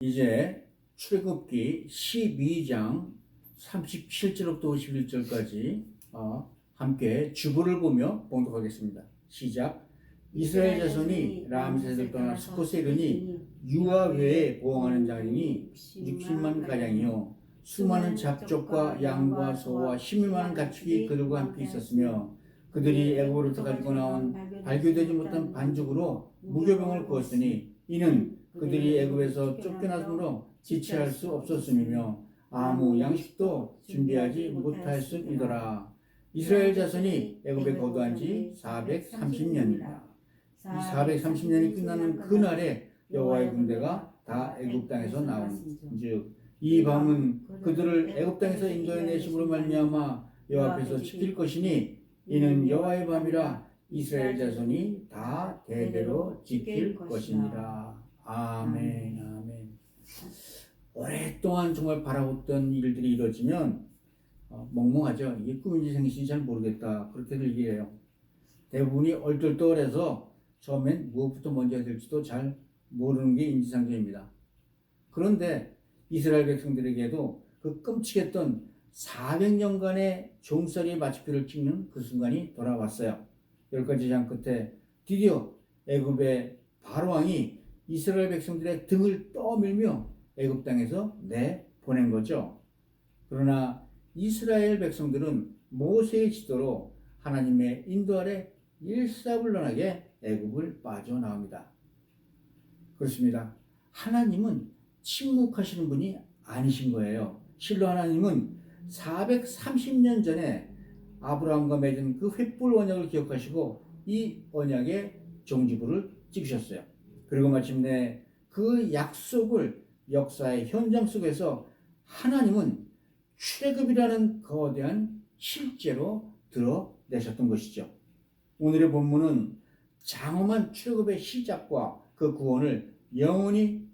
이제 출애굽기 12장 37절부터 51절까지 함께 주보를 보며 봉독하겠습니다. 시작. 이스라엘 자손이 람셋을 떠나 숫곳에 이르니 유아 외에 보응하는 자들이 60만 가량이요 수많은 잡족과 양과 소와 힘이 많은 가축이 그들과 함께 있었으며 그들이 애굽으로부터 가지고 나온 발교되지 못한 반죽으로 무교병을 구웠으니 이는 그들이 애굽에서 쫓겨났으므로 지체할 수 없었음이며 아무 양식도 준비하지 못하였음이더라. 이스라엘 자손이 애굽에 거주한 지 430년이다. 이 430년이 끝나는 그날에 여호와의 군대가 다 애굽 땅에서 나온즉 이 밤은 그들을 애굽 땅에서 인도해 내심으로 말미암아 여호와 앞에서 지킬 것이니 이는 여호와의 밤이라 이스라엘 자손이 다 대대로 지킬 것이니라. 아멘. 아멘. 오랫동안 정말 바라봤던 일들이 이루어지면 멍멍하죠. 이게 꿈인지 생신지 잘 모르겠다. 그렇게들 얘기해요. 대부분이 얼떨떨해서 처음엔 무엇부터 먼저 해야 될지도 잘 모르는 게 인지상정입니다. 그런데 이스라엘 백성들에게도 그 끔찍했던 400년간의 종살이의 마침표를 찍는 그 순간이 돌아왔어요. 10가지 장 끝에 드디어 애굽의 바로왕이 이스라엘 백성들의 등을 떠밀며 애굽 땅에서 내보낸 거죠. 그러나 이스라엘 백성들은 모세의 지도로 하나님의 인도 아래 일사불란하게 애굽을 빠져나옵니다. 그렇습니다. 하나님은 침묵하시는 분이 아니신 거예요. 실로 하나님은 430년 전에 아브라함과 맺은 그 횃불 언약을 기억하시고 이 언약의 종지부를 찍으셨어요. 그리고 마침내 그 약속을 역사의 현장 속에서 하나님은 출애굽이라는 거대한 실제로 드러내셨던 것이죠. 오늘의 본문은 장엄한 출애굽의 시작과 그 구원을 영원히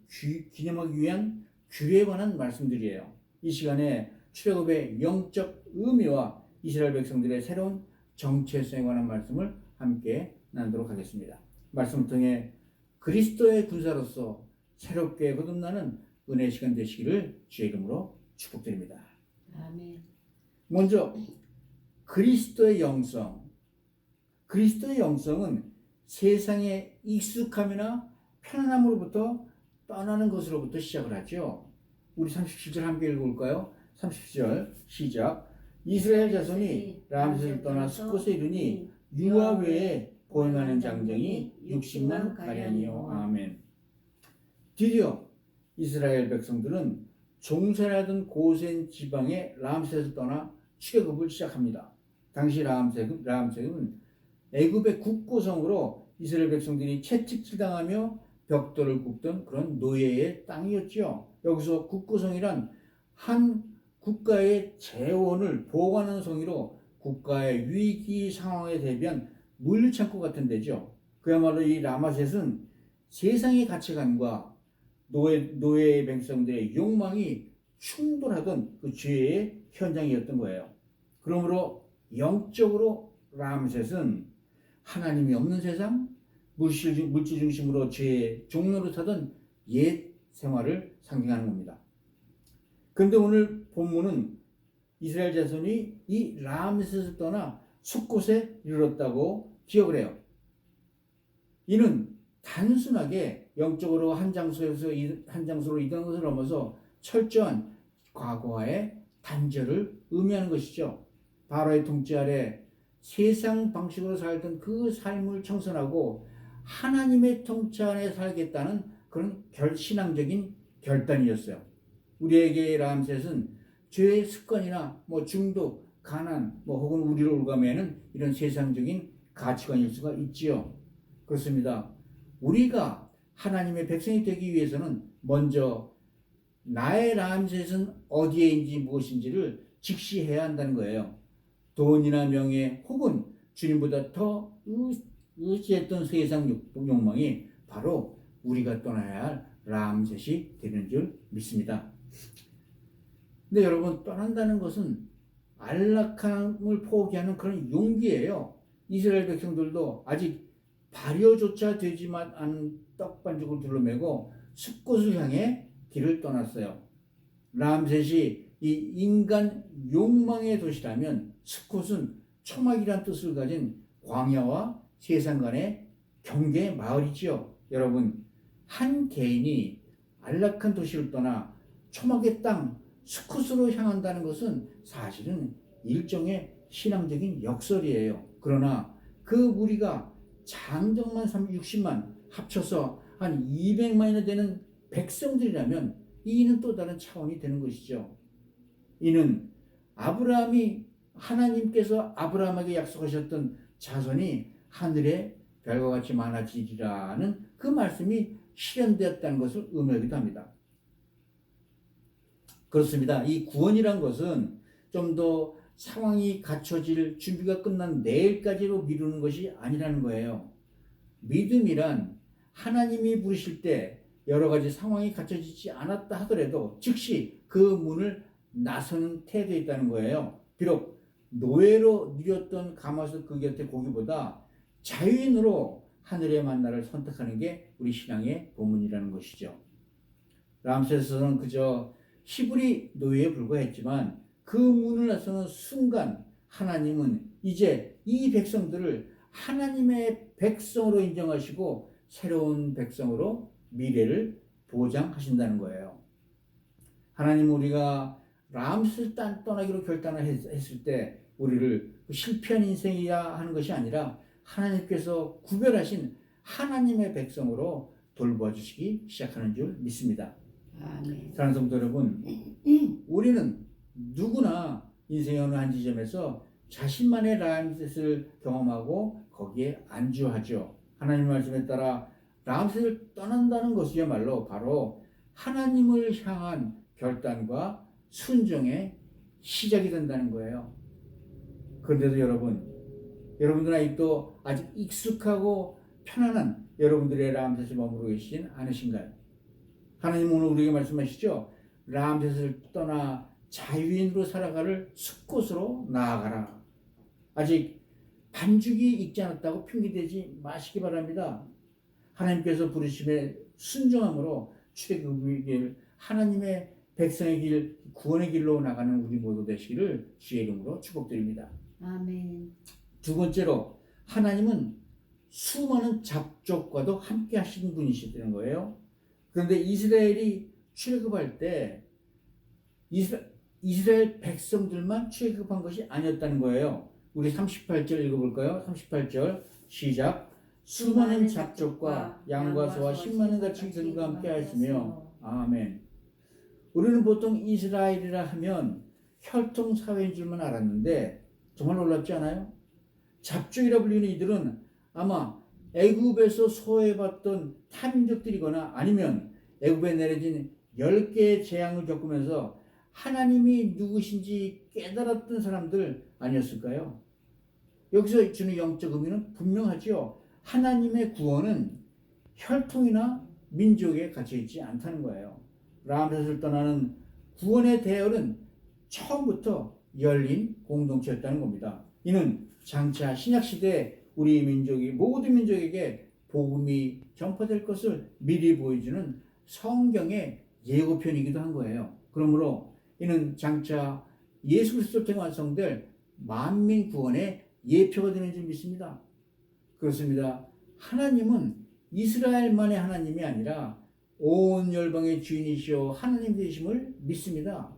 기념하기 위한 규례에 관한 말씀들이에요. 이 시간에 출애굽의 영적 의미와 이스라엘 백성들의 새로운 정체성에 관한 말씀을 함께 나누도록 하겠습니다. 말씀을 통해 그리스도의 군사로서 새롭게 거듭나는 은혜의 시간 되시기를 주의 이름으로 축복드립니다. 아멘. 먼저 그리스도의 영성. 그리스도의 영성은 세상의 익숙함이나 편안함으로부터 떠나는 것으로부터 시작을 하죠. 우리 37절 함께 읽어볼까요? 37절 시작. 이스라엘 자손이 람셋을 떠나 숫곳에 이르니 유아 외에 보행하는 장정이 60만 가량이요. 아멘. 드디어 이스라엘 백성들은 종살이하던 고센 지방의 람셋을 떠나 출애굽을 시작합니다. 당시 람셋은 애굽의 국고성으로 이스라엘 백성들이 채찍질당하며 벽돌을 굽던 그런 노예의 땅이었죠. 여기서 국고성이란 한 국가의 재원을 보관하는 성의로 국가의 위기 상황에 대비한 물류창고 같은 데죠. 그야말로 이 라마셋은 세상의 가치관과 노예 백성들의 욕망이 충돌하던 그 죄의 현장이었던 거예요. 그러므로 영적으로 라마셋은 하나님이 없는 세상, 물질 중심으로 죄의 종로를 타던 옛 생활을 상징하는 겁니다. 그런데 오늘 본문은 이스라엘 자손이 이 람셋을 떠나 숫곳에 이르렀다고 기억을 해요. 이는 단순하게 영적으로 한 장소에서 한 장소로 이동한 것을 넘어서 철저한 과거와의 단절을 의미하는 것이죠. 바로의 통치 아래 세상 방식으로 살던 그 삶을 청산하고 하나님의 통치 안에 살겠다는 그런 신앙적인 결단이었어요. 우리에게 람셋은 죄의 습관이나 중독, 가난, 혹은 우리를 올가매는 이런 세상적인 가치관일 수가 있지요. 그렇습니다. 우리가 하나님의 백성이 되기 위해서는 먼저 나의 람셋은 어디에인지 무엇인지를 직시해야 한다는 거예요. 돈이나 명예 혹은 주님보다 더 의지했던 세상 욕망이 바로 우리가 떠나야 할 람셋이 되는 줄 믿습니다. 근데 여러분, 떠난다는 것은 안락함을 포기하는 그런 용기예요. 이스라엘 백성들도 아직 발효조차 되지만 않은 떡반죽을 둘러매고 숲곳을 향해 길을 떠났어요. 람셋이 이 인간 욕망의 도시라면 스콧은 초막이란 뜻을 가진 광야와 세상 간의 경계의 마을이지요. 여러분, 한 개인이 안락한 도시를 떠나 초막의 땅 스콧으로 향한다는 것은 사실은 일종의 신앙적인 역설이에요. 그러나 그 무리가 장정만 60만 합쳐서 한 200만이나 되는 백성들이라면 이는 또 다른 차원이 되는 것이죠. 이는 하나님께서 아브라함에게 약속하셨던 자손이 하늘의 별과 같이 많아지리라는 그 말씀이 실현되었다는 것을 의미하기도 합니다. 그렇습니다. 이 구원이란 것은 좀 더 상황이 갖춰질 준비가 끝난 내일까지로 미루는 것이 아니라는 거예요. 믿음이란 하나님이 부르실 때 여러 가지 상황이 갖춰지지 않았다 하더라도 즉시 그 문을 나서는 태도에 있다는 거예요. 비록 노예로 누렸던 가마솥 그 곁에 고기보다 자유인으로 하늘의 만나를 선택하는 게 우리 신앙의 본문이라는 것이죠. 람세스는 그저 히브리 노예에 불과했지만 그 문을 나서는 순간 하나님은 이제 이 백성들을 하나님의 백성으로 인정하시고 새로운 백성으로 미래를 보장하신다는 거예요. 하나님은 우리가 람셋을 떠나기로 결단을 했을 때 우리를 실패한 인생이야 하는 것이 아니라 하나님께서 구별하신 하나님의 백성으로 돌봐주시기 시작하는 줄 믿습니다. 아멘. 사랑하는 성도 여러분, 우리는 누구나 인생의 어느 한 지점에서 자신만의 람셋을 경험하고 거기에 안주하죠. 하나님 말씀에 따라 람셋을 떠난다는 것이야말로 바로 하나님을 향한 결단과 순종의 시작이 된다는 거예요. 그런데도 여러분들 아직도 아직 익숙하고 편안한 여러분들의 람셋을 머무르고 계시진 않으신가요? 하나님은 오늘 우리에게 말씀하시죠. 람셋을 떠나 자유인으로 살아가를 숲곳으로 나아가라. 아직 반죽이 익지 않았다고 핑계대지 마시기 바랍니다. 하나님께서 부르심에 순종함으로 출애굽의 길, 하나님의 백성의 길, 구원의 길로 나가는 우리 모두 되시기를 주의 이름으로 축복드립니다. 아멘. 두 번째로 하나님은 수많은 잡족과도 함께 하시는 분이시다는 거예요. 그런데 이스라엘이 출애굽할 때 이스라엘 백성들만 출애굽한 것이 아니었다는 거예요. 우리 38절 읽어볼까요? 38절 시작. 수많은 잡족과 양과 소와 10만원 같이 그들과 함께 하였으며. 아멘. 우리는 보통 이스라엘이라 하면 혈통 사회인 줄만 알았는데 정말 놀랍지 않아요? 잡족이라 불리는 이들은 아마 애굽에서 소외받던 타민족들이거나 아니면 애굽에 내려진 10개의 재앙을 겪으면서 하나님이 누구신지 깨달았던 사람들 아니었을까요? 여기서 주는 영적 의미는 분명하죠. 하나님의 구원은 혈통이나 민족에 갇혀있지 않다는 거예요. 람셋을 떠나는 구원의 대열은 처음부터 열린 공동체였다는 겁니다. 이는 장차 신약시대에 우리 민족이 모든 민족에게 복음이 전파될 것을 미리 보여주는 성경의 예고편이기도 한 거예요. 그러므로 이는 장차 예수 그리스도를 통해 완성될 만민 구원의 예표가 되는 줄 믿습니다. 그렇습니다. 하나님은 이스라엘만의 하나님이 아니라 온 열방의 주인이시오 하나님 되심을 믿습니다.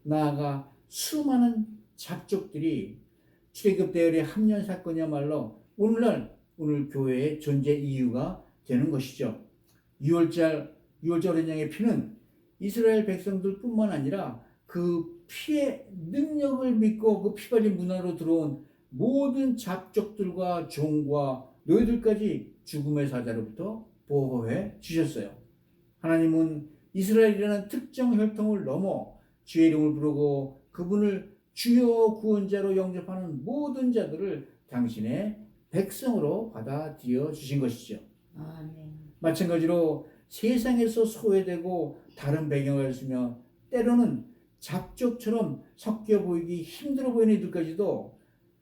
나아가 수많은 잡족들이 출애굽 대열의 합년 사건이야말로 오늘 교회의 존재 이유가 되는 것이죠. 6월절 어린양의 피는 이스라엘 백성들뿐만 아니라 그 피의 능력을 믿고 그 피발린 문화로 들어온 모든 잡족들과 종과 노예들까지 죽음의 사자로부터 보호해 주셨어요. 하나님은 이스라엘이라는 특정 혈통을 넘어 주의 이름을 부르고 그분을 주요 구원자로 영접하는 모든 자들을 당신의 백성으로 받아들여 주신 것이죠. 아멘. 마찬가지로 세상에서 소외되고 다른 배경을 가지며 때로는 잡족처럼 섞여 보이기 힘들어 보이는 이들까지도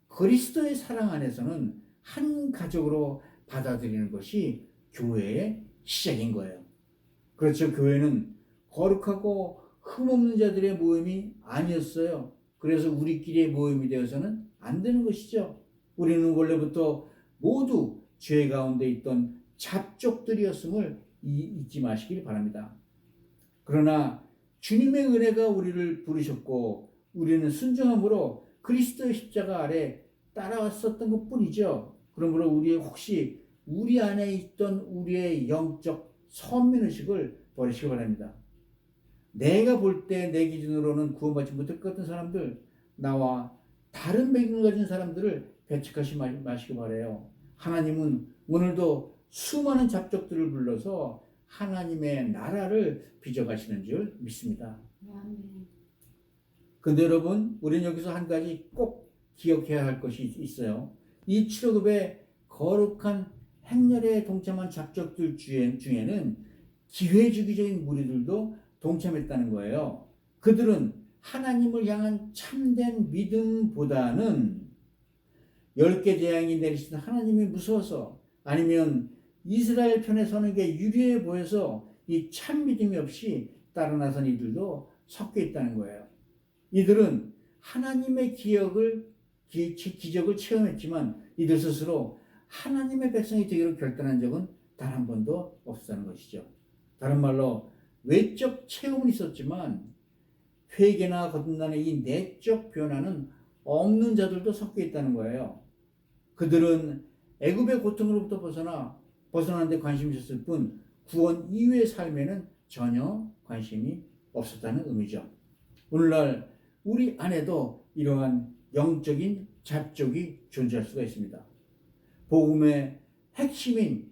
그리스도의 사랑 안에서는 한 가족으로 받아들이는 것이 교회의 시작인 거예요. 그렇죠. 교회는 거룩하고 흠없는 자들의 모임이 아니었어요. 그래서 우리끼리의 모임이 되어서는 안 되는 것이죠. 우리는 원래부터 모두 죄 가운데 있던 잡족들이었음을 잊지 마시길 바랍니다. 그러나 주님의 은혜가 우리를 부르셨고 우리는 순종함으로 그리스도의 십자가 아래 따라왔었던 것뿐이죠. 그러므로 혹시 우리 안에 있던 우리의 영적 선민의식을 버리시기 바랍니다. 내가 볼 때 내 기준으로는 구원받지 못할 것 같은 사람들, 나와 다른 배경을 가진 사람들을 배척하지 마시기 바라요. 하나님은 오늘도 수많은 잡족들을 불러서 하나님의 나라를 빚어가시는 줄 믿습니다. 아멘. 근데 여러분, 우리는 여기서 한 가지 꼭 기억해야 할 것이 있어요. 이 출애굽의 거룩한 행렬에 동참한 잡족들 중에는 기회주의적인 무리들도 동참했다는 거예요. 그들은 하나님을 향한 참된 믿음보다는 10개 재앙이 내리신 하나님이 무서워서 아니면 이스라엘 편에 서는 게 유리해 보여서 이 참 믿음이 없이 따라 나선 이들도 섞여 있다는 거예요. 이들은 하나님의 기적을 체험했지만 이들 스스로 하나님의 백성이 되기로 결단한 적은 단 한 번도 없었다는 것이죠. 다른 말로 외적 체험은 있었지만 회개나 거듭나는 이 내적 변화는 없는 자들도 섞여 있다는 거예요. 그들은 애굽의 고통으로부터 벗어나는 데 관심이 있었을 뿐 구원 이후의 삶에는 전혀 관심이 없었다는 의미죠. 오늘날 우리 안에도 이러한 영적인 잡족이 존재할 수가 있습니다. 복음의 핵심인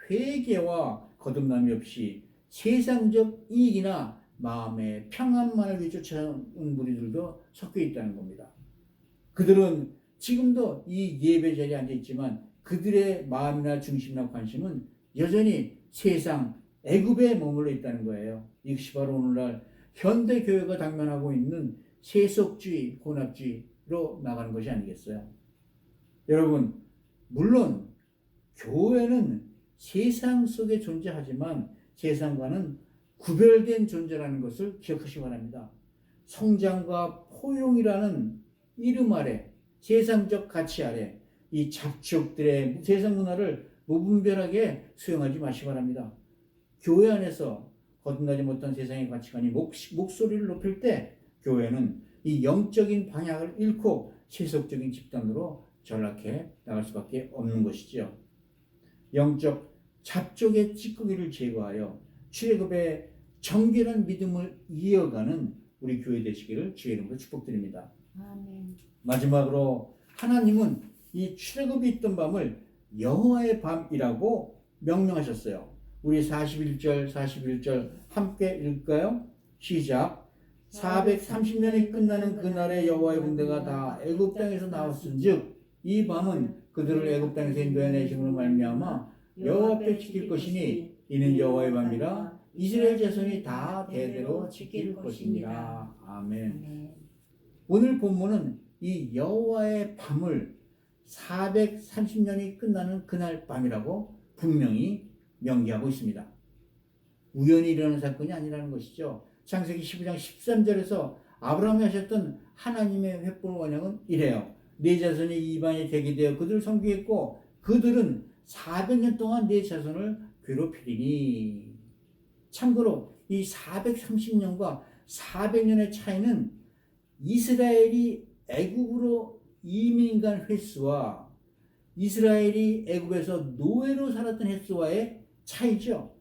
회개와 거듭남이 없이 세상적 이익이나 마음의 평안만을 위해 쫓아온 무리들도 섞여 있다는 겁니다. 그들은 지금도 이 예배 자리에 앉아 있지만 그들의 마음이나 중심이나 관심은 여전히 세상 애굽에 머물러 있다는 거예요. 이것이 바로 오늘날 현대 교회가 당면하고 있는 세속주의, 혼합주의로 나가는 것이 아니겠어요? 여러분, 물론 교회는 세상 속에 존재하지만 세상과는 구별된 존재라는 것을 기억하시기 바랍니다. 성장과 포용이라는 이름 아래, 세상적 가치 아래 이 잡족들의 세상 문화를 무분별하게 수용하지 마시기 바랍니다. 교회 안에서 거듭나지 못한 세상의 가치관이 목소리를 높일 때 교회는 이 영적인 방향을 잃고 세속적인 집단으로 전락해 나갈 수밖에 없는 것이죠. 영적 잡족의 찌꺼기를 제거하여 출애굽의 정결한 믿음을 이어가는 우리 교회 되시기를 주의 이름으로 축복드립니다. 아멘. 마지막으로 하나님은 이 출애굽이 있던 밤을 여호와의 밤이라고 명명하셨어요. 우리 41절 함께 읽을까요? 시작. 430년이 끝나는 그날에 여호와의 군대가 다 애굽 땅에서 나왔은즉 이 밤은 그들을 애굽 땅에서 인도해내심으로 말미암아 여호와 앞에 지킬 것이니 이는 여호와의 밤이라 이스라엘 자손이 다 대대로 지킬 것이니라. 아멘. 오늘 본문은 이 여호와의 밤을 430년이 끝나는 그날 밤이라고 분명히 명기하고 있습니다. 우연히 일어난 사건이 아니라는 것이죠. 창세기 15장 13절에서 아브라함이 하셨던 하나님의 횃불 원형은 이래요. 네 자손이 이방에 되게 되어 그들을 섬기겠고 그들은 400년 동안 네 자손을 괴롭히리니. 참고로 이 430년과 400년의 차이는 이스라엘이 애굽으로 이민 간 횟수와 이스라엘이 애굽에서 노예로 살았던 횟수와의 차이죠.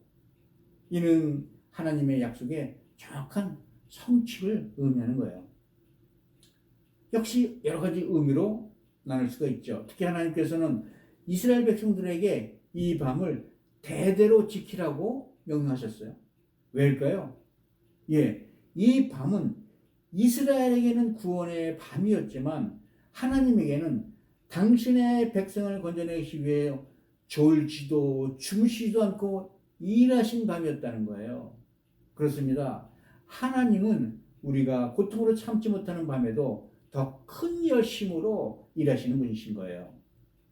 이는 하나님의 약속의 정확한 성취를 의미하는 거예요. 역시 여러 가지 의미로 나눌 수가 있죠. 특히 하나님께서는 이스라엘 백성들에게 이 밤을 대대로 지키라고 명령하셨어요. 왜일까요? 이 밤은 이스라엘에게는 구원의 밤이었지만 하나님에게는 당신의 백성을 건져내기 위해 졸지도 주무시지도 않고 일하신 밤이었다는 거예요. 그렇습니다. 하나님은 우리가 고통으로 참지 못하는 밤에도 더 큰 열심으로 일하시는 분이신 거예요.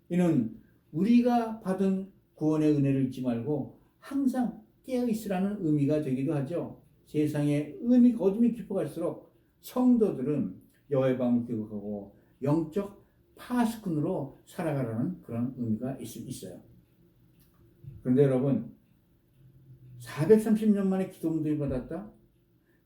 이는 우리가 받은 구원의 은혜를 잊지 말고 항상 깨어 있으라는 의미가 되기도 하죠. 세상의 어둠이 깊어갈수록 성도들은 여호와의 밤을 기억하고 영적 파수꾼으로 살아가라는 그런 의미가 있어요. 그런데 여러분, 430년 만에 기도응답이 받았다?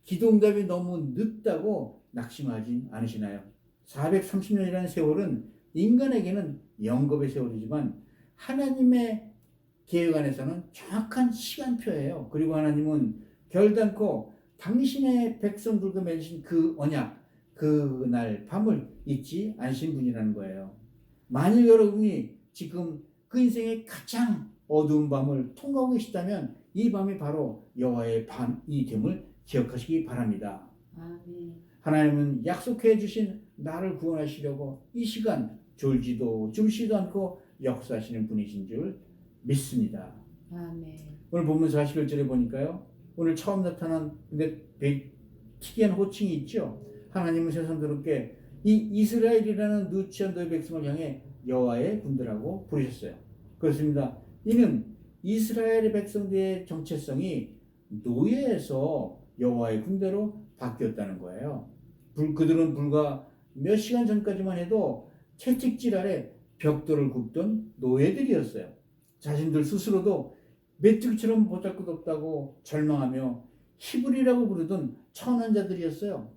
기도응답이 너무 늦다고 낙심하지 않으시나요? 430년이라는 세월은 인간에게는 영겁의 세월이지만 하나님의 계획 안에서는 정확한 시간표예요. 그리고 하나님은 결단코 당신의 백성들과 맺으신 그 언약, 그날 밤을 잊지 않으신 분이라는 거예요. 만일 여러분이 지금 그 인생의 가장 어두운 밤을 통과하고 계시다면 이 밤이 바로 여호와의 밤이 됨을 기억하시기 바랍니다. 아멘. 하나님은 약속해 주신 나를 구원하시려고 이 시간 졸지도 줌시도 않고 역사하시는 분이신 줄 믿습니다. 아멘. 오늘 본문 41절에 보니까요, 오늘 처음 나타난 근데 특이한 호칭이 있죠. 하나님은 세상들께 이 이스라엘이라는 누추한 너의 백성을 향해 여호와의 군대라고 부르셨어요. 그렇습니다. 이는 이스라엘의 백성들의 정체성이 노예에서 여호와의 군대로 바뀌었다는 거예요. 그들은 불과 몇 시간 전까지만 해도 채찍질 아래 벽돌을 굽던 노예들이었어요. 자신들 스스로도 메뚜기처럼 보잘것없다고 절망하며 히브리라고 부르던 천한자들이었어요.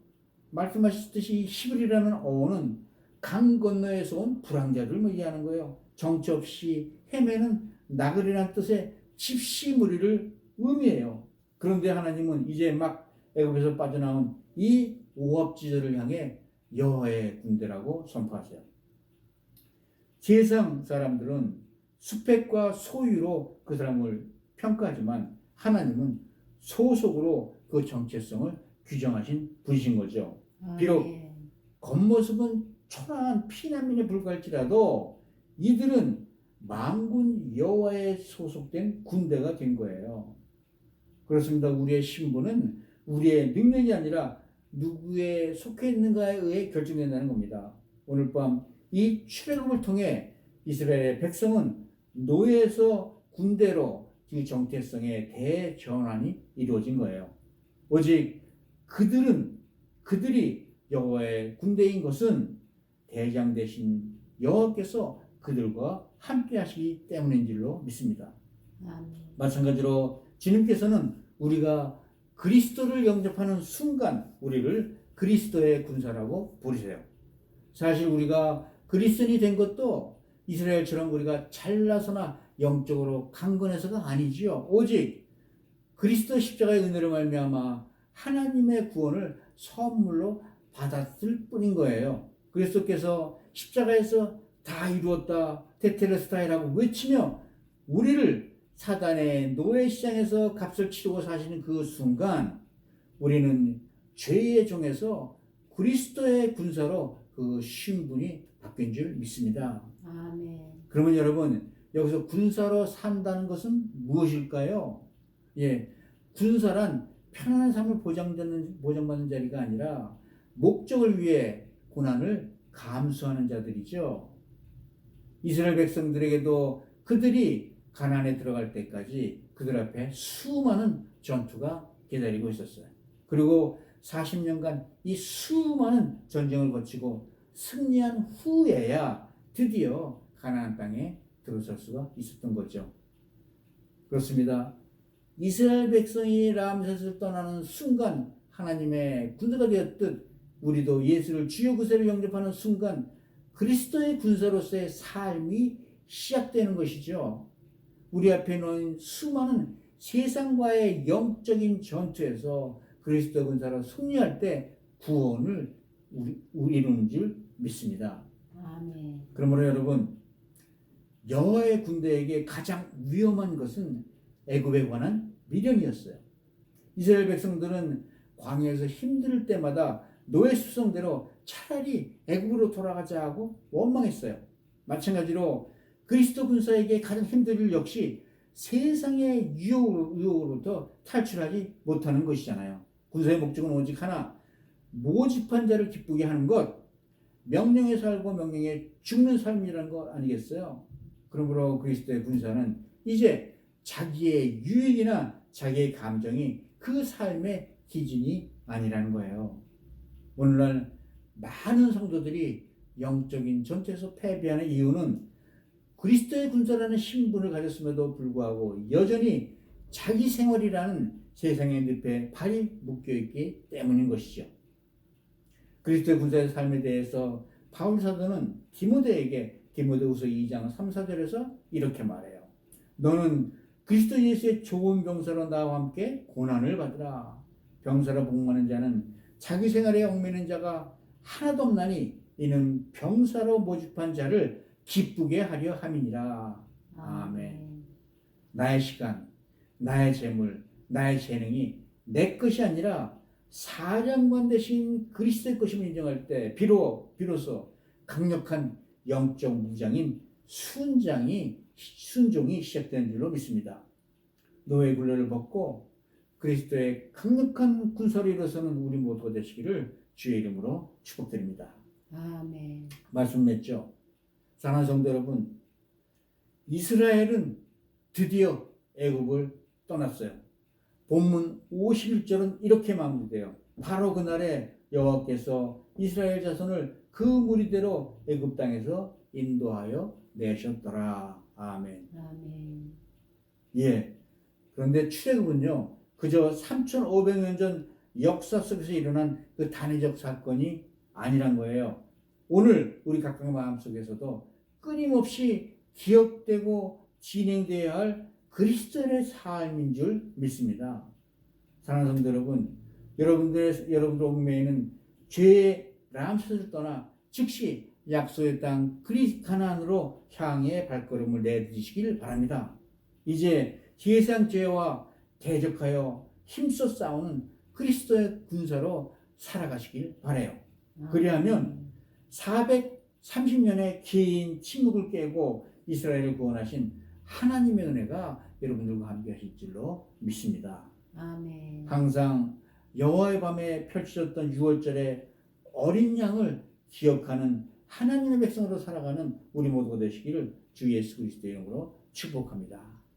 말씀하셨듯이 히브리라는 어원은 강 건너에서 온 불황자들을 의미하는 거예요. 정처 없이 헤매는 나그네란 뜻의 집시무리를 의미해요. 그런데 하나님은 이제 막 애굽에서 빠져나온 이 오합지대를 향해 여호와의 군대라고 선포하세요. 세상 사람들은 스펙과 소유로 그 사람을 평가하지만 하나님은 소속으로 그 정체성을 규정하신 분이신 거죠. 비록 겉모습은 초라한 피난민에 불과할지라도 이들은 만군 여호와에 소속된 군대가 된 거예요. 그렇습니다. 우리의 신분은 우리의 능력이 아니라 누구에 속해 있는가에 의해 결정된다는 겁니다. 오늘 밤 이 출애굽을 통해 이스라엘의 백성은 노예에서 군대로 그 정체성의 대전환이 이루어진 거예요. 오직 그들이 여호와의 군대인 것은 대장 되신 여호와께서 그들과 함께 하시기 때문인 줄로 믿습니다. 아멘. 마찬가지로 주님께서는 우리가 그리스도를 영접하는 순간 우리를 그리스도의 군사라고 부르세요. 사실 우리가 그리스도인이 된 것도 이스라엘처럼 우리가 잘나서나 영적으로 강건해서가 아니지요. 오직 그리스도 십자가의 은혜로 말미암아 하나님의 구원을 선물로 받았을 뿐인 거예요. 그리스도께서 십자가에서 다 이루었다 테텔레스타이라고 외치며 우리를 사단의 노예 시장에서 값을 치르고 사시는 그 순간 우리는 죄의 종에서 그리스도의 군사로 그 신분이 바뀐 줄 믿습니다. 아멘. 그러면 여러분 여기서 군사로 산다는 것은 무엇일까요? 군사란 편안한 삶을 보장받는 자리가 아니라 목적을 위해 고난을 감수하는 자들이죠. 이스라엘 백성들에게도 그들이 가나안에 들어갈 때까지 그들 앞에 수많은 전투가 기다리고 있었어요. 그리고 40년간 이 수많은 전쟁을 거치고 승리한 후에야 드디어 가나안 땅에 들어설 수가 있었던 거죠. 그렇습니다. 이스라엘 백성이 람셋을 떠나는 순간 하나님의 군대가 되었듯 우리도 예수를 주요 구세로 영접하는 순간 그리스도의 군사로서의 삶이 시작되는 것이죠. 우리 앞에 놓인 수많은 세상과의 영적인 전투에서 그리스도 군사로 승리할 때 구원을 이루는 줄 믿습니다. 아멘. 그러므로 여러분 여호와의 군대에게 가장 위험한 것은 애굽에 관한 미련이었어요. 이스라엘 백성들은 광야에서 힘들 때마다 노예 수성대로 차라리 애굽으로 돌아가자 하고 원망했어요. 마찬가지로 그리스도 군사에게 가장 힘든 일 역시 세상의 유혹으로부터 탈출하지 못하는 것이잖아요. 군사의 목적은 오직 하나, 모집한 자를 기쁘게 하는 것, 명령에 살고 명령에 죽는 삶이라는 것 아니겠어요? 그러므로 그리스도의 군사는 이제 자기의 유익이나 자기의 감정이 그 삶의 기준이 아니라는 거예요. 오늘날 많은 성도들이 영적인 전투에서 패배하는 이유는 그리스도의 군사라는 신분을 가졌음에도 불구하고 여전히 자기 생활이라는 세상의 늪에 발이 묶여있기 때문인 것이죠. 그리스도의 군사의 삶에 대해서 바울 사도는 디모데에게 디모데후서 2장 3, 4절에서 이렇게 말해요. 너는 그리스도 예수의 좋은 병사로 나와 함께 고난을 받으라. 병사로 복무하는 자는 자기 생활에 얽매이는 자가 하나도 없나니 이는 병사로 모집한 자를 기쁘게 하려 함이니라. 아멘. 나의 시간, 나의 재물, 나의 재능이 내 것이 아니라 사령관 대신 그리스도의 것임을 인정할 때 비로소 강력한 영적 무장인 순종이 시작되는 줄로 믿습니다. 노예 굴레를 벗고 그리스도의 강력한 군사로 일어서는 우리 모두가 되시기를 주의 이름으로 축복드립니다. 아멘. 말씀 맺죠. 사랑하는 성도 여러분, 이스라엘은 드디어 애굽을 떠났어요. 본문 51절은 이렇게 마무리돼요. 바로 그날에 여호와께서 이스라엘 자손을 그 무리대로 애굽 땅에서 인도하여 내셨더라. 아멘. 아멘. 예. 그런데 출애굽은요, 그저 3,500년 전 역사 속에서 일어난 그 단위적 사건이 아니란 거예요. 오늘 우리 각각 마음속에서도 끊임없이 기억되고 진행되어야 할 그리스도의 삶인 줄 믿습니다. 사랑하는 성도 여러분, 여러분들 옥매이는 죄의 람셋을 떠나 즉시 약속의 땅 가나안으로 향해 발걸음을 내디디시길 바랍니다. 이제 세상 죄와 대적하여 힘써 싸우는 그리스도의 군사로 살아가시길 바라요. 그리하면 430년의 긴 침묵을 깨고 이스라엘을 구원하신 하나님의 은혜가 여러분들과 함께 하실 줄로 믿습니다. 아멘. 항상 여호와의 밤에 펼쳐졌던 6월절의 어린 양을 기억하는 하나님의 백성으로 살아가는 우리 모두가 되시기를 주 예수 그리스도의 이름으로 축복합니다.